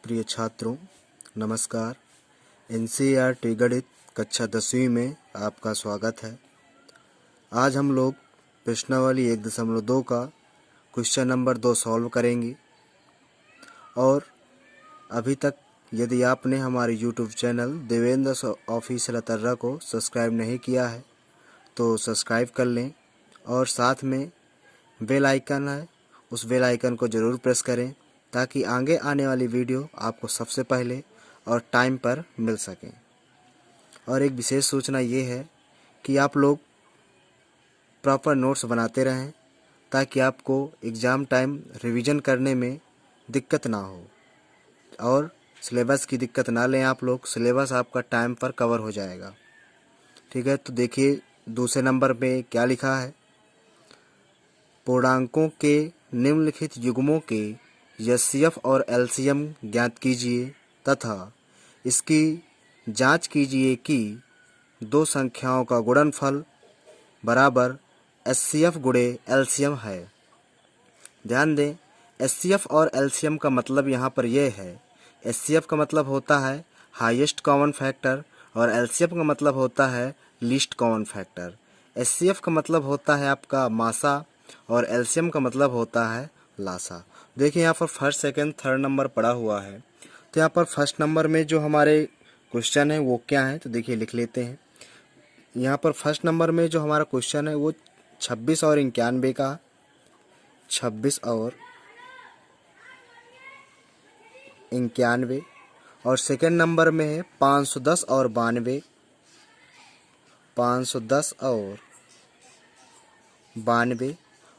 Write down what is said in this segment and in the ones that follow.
प्रिय छात्रों, नमस्कार। एनसीईआरटी गणित कक्षा 10वीं में आपका स्वागत है। आज हम लोग प्रश्नावली 1.2 का क्वेश्चन नंबर 2 सॉल्व करेंगे। और अभी तक यदि आपने हमारे YouTube channel Devendra official Atarra को सब्सक्राइब नहीं किया है तो सब्सक्राइब कर लें, और साथ में बेल आइकन है, उस बेल आइकन को ज़रूर प्रेस करें ताकि आगे आने वाली वीडियो आपको सबसे पहले और टाइम पर मिल सकें। और एक विशेष सूचना ये है कि आप लोग प्रॉपर नोट्स बनाते रहें ताकि आपको एग्ज़ाम टाइम रिवीजन करने में दिक्कत ना हो, और सिलेबस की दिक्कत ना लें आप लोग। सिलेबस आपका टाइम पर कवर हो जाएगा। ठीक है, तो देखिए दूसरे नंबर पे क्या लिखा है। पूर्णांकों के निम्नलिखित युग्मों के एचसीएफ और एलसीएम ज्ञात कीजिए तथा इसकी जांच कीजिए कि दो संख्याओं का गुणनफल बराबर एचसीएफ गुणे एलसीएम है। ध्यान दें, एचसीएफ और एलसीएम का मतलब यहाँ पर यह है, एचसीएफ का मतलब होता है हाईएस्ट कॉमन फैक्टर और एलसीएम का मतलब होता है लीस्ट कॉमन फैक्टर। एचसीएफ का मतलब होता है आपका मासा और एलसीएम का मतलब होता है लासा। देखिए यहाँ पर फर्स्ट, सेकंड, थर्ड नंबर पड़ा हुआ है। तो यहाँ पर फर्स्ट नंबर में जो हमारे क्वेश्चन है वो क्या है, तो देखिए लिख लेते हैं। यहाँ पर फर्स्ट नंबर में जो हमारा क्वेश्चन है वो 26 और 91 का, 26 और 91। और सेकंड नंबर में है 510 और 92, 510 और 92।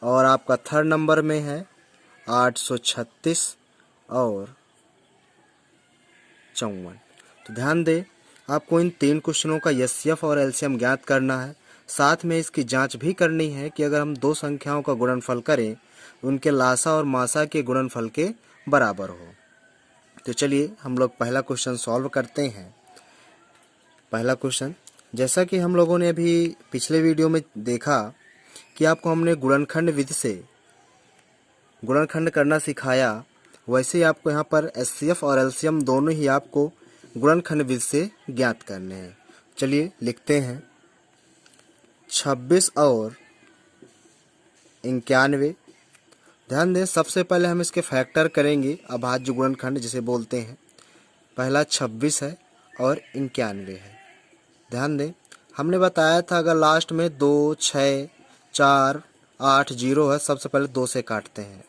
और आपका थर्ड नंबर में है 836 और 54। तो ध्यान दें, आपको इन तीन क्वेश्चनों का एचसीएफ और एलसीएम ज्ञात करना है। साथ में इसकी जांच भी करनी है कि अगर हम दो संख्याओं का गुणनफल करें उनके लासा और मासा के गुणनफल के बराबर हो। तो चलिए हम लोग पहला क्वेश्चन सॉल्व करते हैं। पहला क्वेश्चन, जैसा कि हम लोगों ने अभी पिछले वीडियो में देखा कि आपको हमने गुणनखंड विधि से गुणनखंड करना सिखाया, वैसे ही आपको यहाँ पर एचसीएफ और एलसीएम दोनों ही आपको गुणनखंड विधि से ज्ञात करने हैं। चलिए लिखते हैं 26 और 91। ध्यान दें, सबसे पहले हम इसके फैक्टर करेंगे, अभाज्य गुणनखंड जिसे बोलते हैं। पहला 26 है और 91 है। ध्यान दें, हमने बताया था अगर लास्ट में 2, 6, 4, 8, 0 है, सबसे पहले 2 से काटते हैं।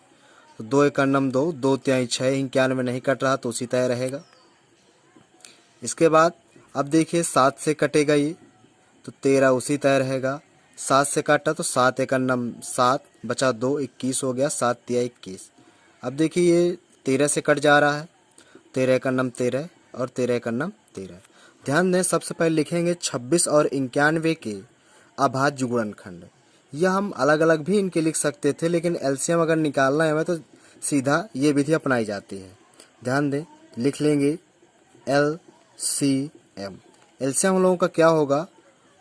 तो 2 एकड़ नम 2, 2 तिहाई 6, 91 नहीं कट रहा तो उसी तरह रहेगा। इसके बाद अब देखिए 7 से कटेगा ये, तो 13 उसी तरह रहेगा। 7 से काटा तो 7 एकड़ नम 7, बचा 2, 21 हो गया, 7 तिहाई 21। अब देखिए ये 13 से कट जा रहा है, 13 एकड़ नम 13 और 13 एकड़ नम 13। ध्यान दें, सबसे पहले लिखेंगे 26 और 91 के अभाज्य गुणनखंड। यह हम अलग अलग भी इनके लिख सकते थे, लेकिन एलसीएम अगर निकालना है हमें तो सीधा ये विधि अपनाई जाती है। ध्यान दें, लिख लेंगे एलसीएम। एलसीएम हम लोगों का क्या होगा,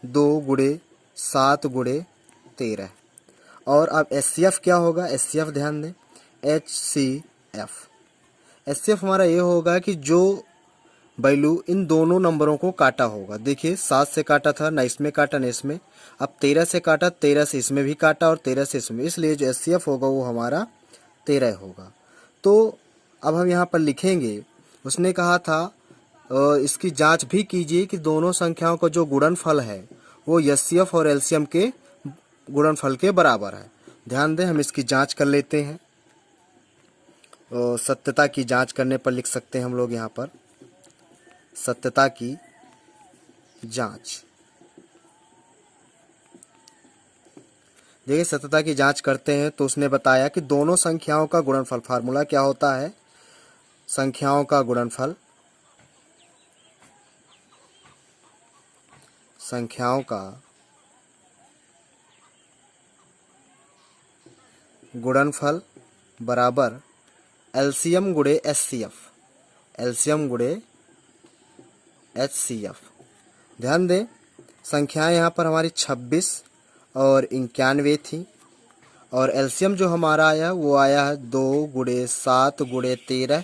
2 गुणे 7 गुणे 13। और अब एचसीएफ क्या होगा, एचसीएफ ध्यान दें, एचसीएफ हमारा ये होगा कि जो वैल्यू इन दोनों नंबरों को काटा होगा। देखिए 7 से काटा था, ना इसमें काटा ना इसमें। अब 13 से काटा, 13 से इसमें भी काटा और 13 से इसमें, इसलिए जो एचसीएफ होगा वो हमारा 13 होगा। तो अब हम यहाँ पर लिखेंगे, उसने कहा था इसकी जांच भी कीजिए कि दोनों संख्याओं का जो गुणनफल है वो एचसीएफ और एलसीएम के गुणनफल के बराबर है। ध्यान दें, हम इसकी जांच कर लेते हैं। सत्यता की जांच करने पर लिख सकते हैं हम लोग यहाँ पर सत्यता की जांच। देखिए सत्यता की जांच करते हैं तो उसने बताया कि दोनों संख्याओं का गुणनफल, फार्मूला क्या होता है, संख्याओं का गुणनफल, संख्याओं का गुणनफल बराबर एलसीएम गुणे एचसीएफ, एलसीएम गुणे एचसीएफ। ध्यान दें, संख्याएं यहाँ पर हमारी 26 और 91 थी, और एलसीएम जो हमारा आया वो आया है 2 गुणे 7 गुणे 13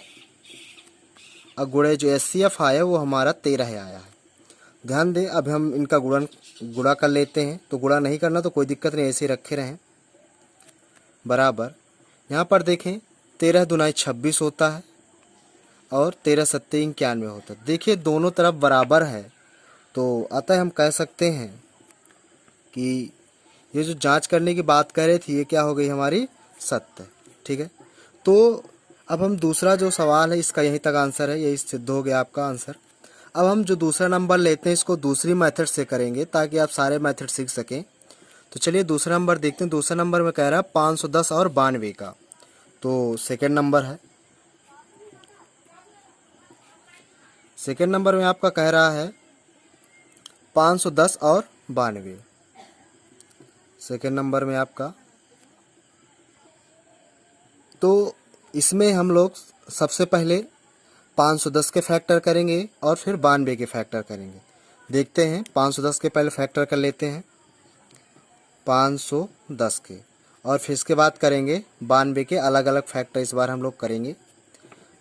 और गुणे जो HCF आया वो हमारा 13 आया है। ध्यान दें, अब हम इनका गुणा कर लेते हैं। तो गुणा नहीं करना तो कोई दिक्कत नहीं, ऐसे ही रखे रहें बराबर। यहाँ पर देखें 13 दूनाई 26 होता है और 13 सत्ते 91 होता है। देखिए दोनों तरफ बराबर है, तो अतः हम कह सकते हैं कि ये जो जांच करने की बात कर रहे थी ये क्या हो गई हमारी सत्य। ठीक है, तो अब हम दूसरा जो सवाल है इसका यहीं तक आंसर है, यही सिद्ध हो गया आपका आंसर। अब हम जो दूसरा नंबर लेते हैं इसको दूसरी मेथड से करेंगे ताकि आप सारे मेथड सीख सकें। तो चलिए दूसरा नंबर देखते हैं। दूसरा नंबर में कह रहा है 510 और 92 का, तो सेकेंड नंबर है। सेकेंड नंबर में आपका कह रहा है 510 और 92। सेकेंड नंबर में आपका, तो इसमें हम लोग सबसे पहले 510 के फैक्टर करेंगे और फिर 92 के फैक्टर करेंगे। देखते हैं 510 के पहले फैक्टर कर लेते हैं 510 के, और फिर इसके बाद करेंगे 92 के अलग अलग फैक्टर इस बार हम लोग करेंगे।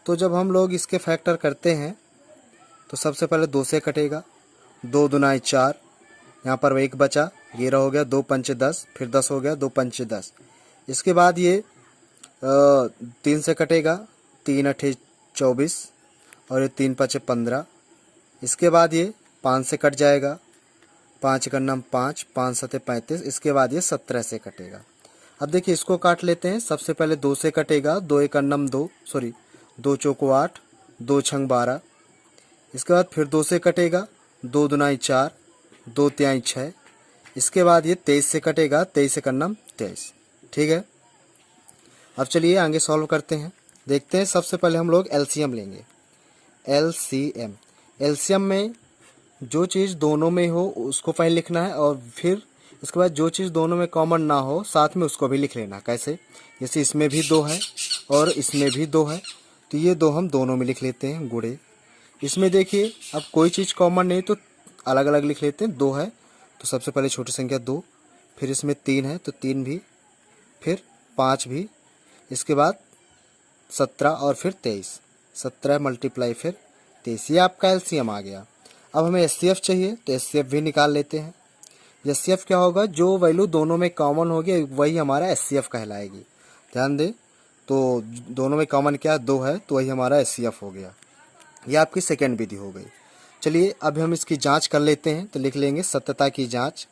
तो जब हम लोग इसके फैक्टर करते हैं तो सबसे पहले 2 से कटेगा, 2 दूनाई 4, यहाँ पर 1 बचा, ये हो गया 2 पंचे 10, फिर 10 हो गया 2 पंचे 10। इसके बाद ये 3 से कटेगा, 3 अठे 24 और ये 3 पचे 15। इसके बाद ये 5 से कट जाएगा, 5 का नाम 5, 5 सते 35। इसके बाद ये 17 से कटेगा। अब देखिए इसको काट लेते हैं। सबसे पहले 2 से कटेगा, 2 एक अन्नम 2, सॉरी 2 चौको 8, 2 छंग 12। इसके बाद फिर 2 से कटेगा, 2 दुनाई 4, 2 त्याई 6। इसके बाद ये 23 से कटेगा, 23 एक अन्नम 23। ठीक है, अब चलिए आगे सॉल्व करते हैं। देखते हैं सबसे पहले हम लोग एलसीएम लेंगे। एलसीएम में जो चीज़ दोनों में हो उसको पहले लिखना है और फिर इसके बाद जो चीज़ दोनों में कॉमन ना हो साथ में उसको भी लिख लेना। कैसे, जैसे इसमें भी 2 है और इसमें भी 2 है, तो ये 2 हम दोनों में लिख लेते हैं गुणे। इसमें देखिए अब कोई चीज़ कॉमन नहीं तो अलग अलग लिख लेते हैं। 2 है तो सबसे पहले छोटी संख्या 2, फिर इसमें 3 है तो 3 भी, फिर 5 भी, इसके बाद 17 और फिर 23, 17 मल्टीप्लाई फिर 23। ये आपका एलसीएम आ गया। अब हमें एचसीएफ चाहिए तो एचसीएफ भी निकाल लेते हैं। एचसीएफ क्या होगा, जो वैल्यू दोनों में कॉमन होगी वही हमारा एचसीएफ कहलाएगी। ध्यान दें, तो दोनों में कॉमन क्या 2 है तो वही हमारा एचसीएफ हो गया। ये आपकी सेकेंड विधि हो गई। चलिए अब हम इसकी जांच कर लेते हैं। तो लिख लेंगे सत्यता की जांच।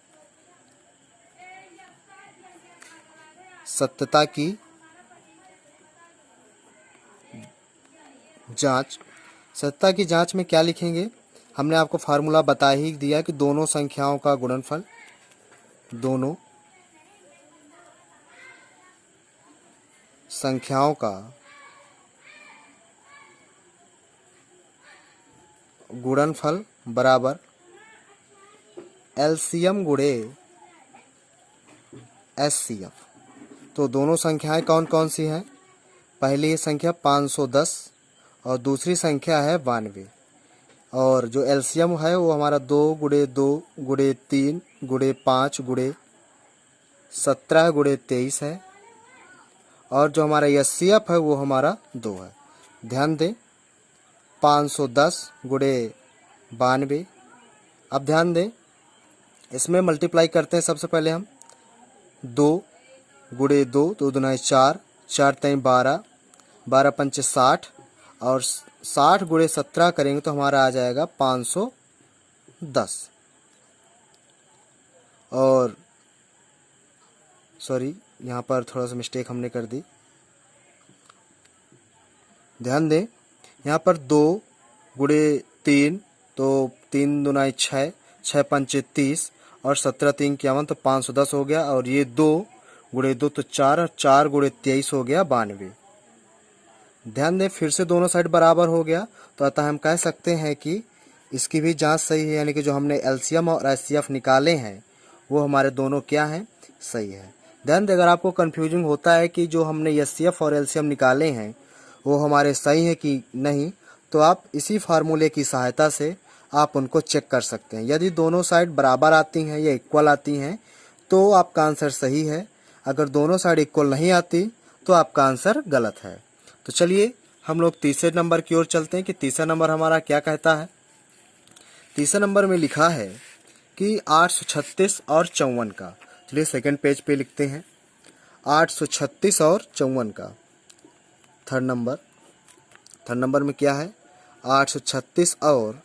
सत्यता की जांच, सत्यता की जांच में क्या लिखेंगे, हमने आपको फार्मूला बता ही दिया कि दोनों संख्याओं का गुणनफल, दोनों संख्याओं का गुणनफल बराबर एलसीएम गुणे एचसीएफ। तो दोनों संख्याएं कौन कौन सी हैं, पहली संख्या 510 और दूसरी संख्या है 92, और जो एलसीएम है वो हमारा 2 गुणे 2 गुणे 3 गुणे 5 गुणे 17 गुणे 23 है, और जो हमारा एचसीएफ है वो हमारा 2 है। ध्यान दें 510 गुणे 92। अब ध्यान दें इसमें मल्टीप्लाई करते हैं। सबसे पहले हम 2 गुणे 2, 2 दूनाई 4, 4 तीन 12, 12 पंचे 60 और 60 गुणे 17 करेंगे तो हमारा आ जाएगा 510। और सॉरी यहाँ पर थोड़ा सा मिस्टेक हमने कर दी। ध्यान दें यहाँ पर 2 गुणे 3, तो 3 दूनाई 6, 6 पंचे 30 और 17 3 51, तो 510 हो गया। और ये 2 गुणे 2 तो 4 और 4 गुणे 23 हो गया 92। ध्यान दें फिर से दोनों साइड बराबर हो गया, तो अतः हम कह सकते हैं कि इसकी भी जांच सही है, यानी कि जो हमने एलसीएम और एचसीएफ निकाले हैं वो हमारे दोनों क्या हैं, सही है। ध्यान दें अगर आपको कन्फ्यूजिंग होता है कि जो हमने एचसीएफ और एलसीएम निकाले हैं वो हमारे सही है कि नहीं, तो आप इसी फार्मूले की सहायता से आप उनको चेक कर सकते हैं। यदि दोनों साइड बराबर आती हैं या इक्वल आती हैं तो आपका आंसर सही है, अगर दोनों साइड इक्वल नहीं आती तो आपका आंसर गलत है। तो चलिए हम लोग तीसरे नंबर की ओर चलते हैं कि तीसरा नंबर हमारा क्या कहता है। तीसरे नंबर में लिखा है कि 836 और 54 का। चलिए सेकंड पेज पे लिखते हैं 836 और 54 का। थर्ड नंबर में क्या है 836 और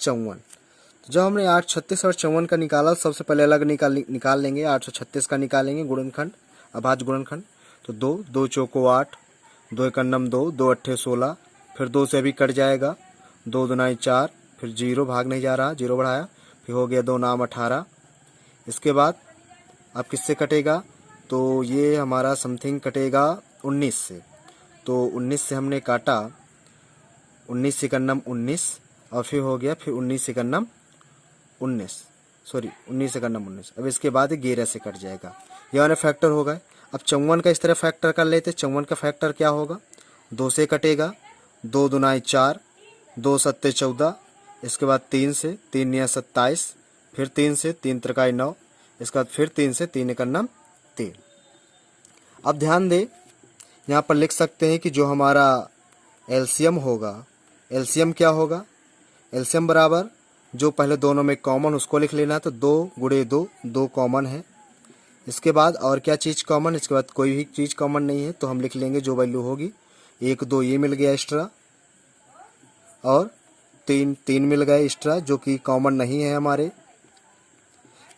54। तो जब हमने 836 और 54 का निकाला, सबसे पहले अलग निकाल लेंगे। 836 का निकालेंगे गुणनखंड, अभाज्य गुणनखंड। तो 2 चौको 8, 2 एकन्नम 2, 2 अट्ठे 16, फिर 2 से अभी कट जाएगा, 2 दुनाई 4, फिर 0 भाग नहीं जा रहा, 0 बढ़ाया, फिर हो गया 2 नाम 18। इसके बाद अब किससे कटेगा, तो ये हमारा समथिंग कटेगा 19 से। तो 19 से हमने काटा, 19 एकन्नम 19, और फिर हो गया फिर 19 एकन्नम 19, सॉरी 19 एकन्नम 19। अब इसके बाद 11 से कट जाएगा, ये वाले फैक्टर हो गए। अब 54 का इस तरह फैक्टर कर लेते। 54 का फैक्टर क्या होगा, 2 से कटेगा, 2 दुनाई 4, 2 सत्ते 14, इसके बाद 3 से, 3 निया 27, फिर 3 से, 3 त्रिकाई 9, इसके बाद फिर 3 से, 3 एकन्नम 3। अब ध्यान दे, यहाँ पर लिख सकते हैं कि जो हमारा एलसीएम होगा, एलसीएम क्या होगा, एलसीएम बराबर जो पहले दोनों में कॉमन उसको लिख लेना। तो 2 गुणे 2, 2 कॉमन है। इसके बाद और क्या चीज़ कॉमन, इसके बाद कोई भी चीज़ कॉमन नहीं है, तो हम लिख लेंगे जो वैल्यू होगी। 1 2 ये मिल गया एक्स्ट्रा, और 3 मिल गए एक्स्ट्रा जो कि कॉमन नहीं है हमारे।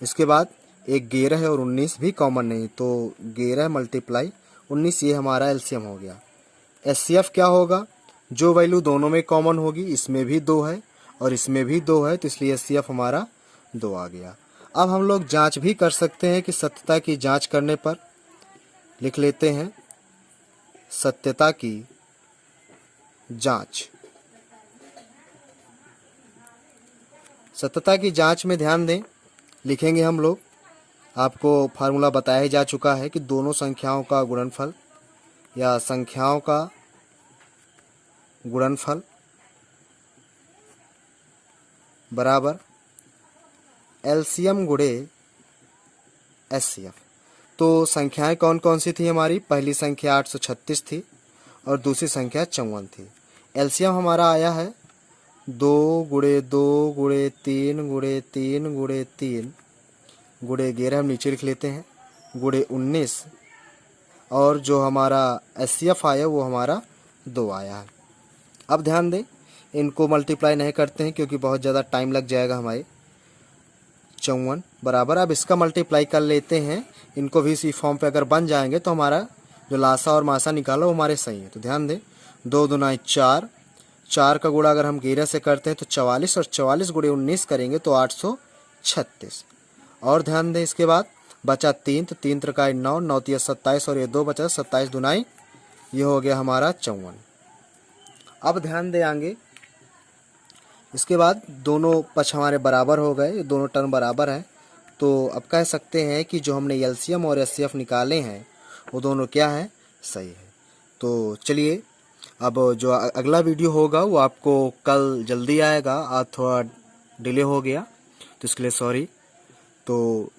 इसके बाद एक 11 है और 19 भी कॉमन नहीं, तो 11 मल्टीप्लाई 19, ये हमारा एलसीएम हो गया। एचसीएफ क्या होगा, जो वैल्यू दोनों में कॉमन होगी, इसमें भी 2 है और इसमें भी 2 है, तो इसलिए एचसीएफ हमारा 2 आ गया। अब हम लोग जांच भी कर सकते हैं कि सत्यता की जांच करने पर लिख लेते हैं सत्यता की जांच। सत्यता की जांच में ध्यान दें, लिखेंगे हम लोग, आपको फार्मूला बताया जा चुका है कि दोनों संख्याओं का गुणनफल या संख्याओं का गुणनफल बराबर एलसीएम गुणे एचसीएफ। तो संख्याएं कौन कौन सी थी हमारी, पहली संख्या 836 थी और दूसरी संख्या 54 थी। एलसीएम हमारा आया है 2 गुणे 2 गुणे 3 गुणे 3 गुणे 3 गुणे 11, हम नीचे लिख लेते हैं, गुणे 19, और जो हमारा एचसीएफ आया वो हमारा 2 आया है। अब ध्यान दें, इनको मल्टीप्लाई नहीं करते हैं क्योंकि बहुत ज़्यादा टाइम लग जाएगा हमारे। 54 बराबर, अब इसका मल्टीप्लाई कर लेते हैं, इनको भी इसी फॉर्म पे अगर बन जाएंगे तो हमारा जो लासा और मासा निकालो वो हमारे सही है। तो ध्यान दें, 2 दुनाई 4, 4 का गुणा अगर हम 11 से करते हैं तो 44, और 44 गुणे 19 करेंगे तो 836। और ध्यान दें, इसके बाद बचा 3, तो 3 त्रिकाई 9, 9 तिया 27, और ये 2 बचा, 27 दुनाई, ये हो गया हमारा 54। अब ध्यान दें आगे, इसके बाद दोनों पक्ष हमारे बराबर हो गए, दोनों टर्म बराबर हैं। तो अब कह सकते हैं कि जो हमने एलसीएम और एचसीएफ निकाले हैं वो दोनों क्या है, सही है। तो चलिए, अब जो अगला वीडियो होगा वो आपको कल जल्दी आएगा, आज थोड़ा डिले हो गया तो इसके लिए सॉरी। तो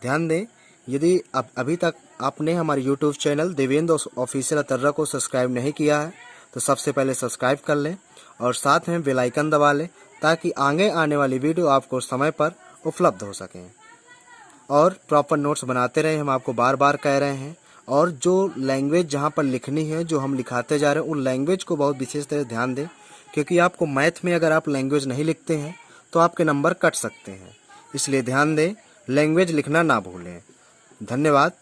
ध्यान दें, यदि अब अभी तक आपने हमारे YouTube channel Devendra official Atarra को सब्सक्राइब नहीं किया है तो सबसे पहले सब्सक्राइब कर लें और साथ में बेल आइकन दबा लें ताकि आगे आने वाली वीडियो आपको समय पर उपलब्ध हो सकें। और प्रॉपर नोट्स बनाते रहें, हम आपको बार बार कह रहे हैं। और जो लैंग्वेज जहाँ पर लिखनी है, जो हम लिखाते जा रहे हैं, उन लैंग्वेज को बहुत विशेष तरह ध्यान दें, क्योंकि आपको मैथ में अगर आप लैंग्वेज नहीं लिखते हैं तो आपके नंबर कट सकते हैं। इसलिए ध्यान दें, लैंग्वेज लिखना ना भूलें। धन्यवाद।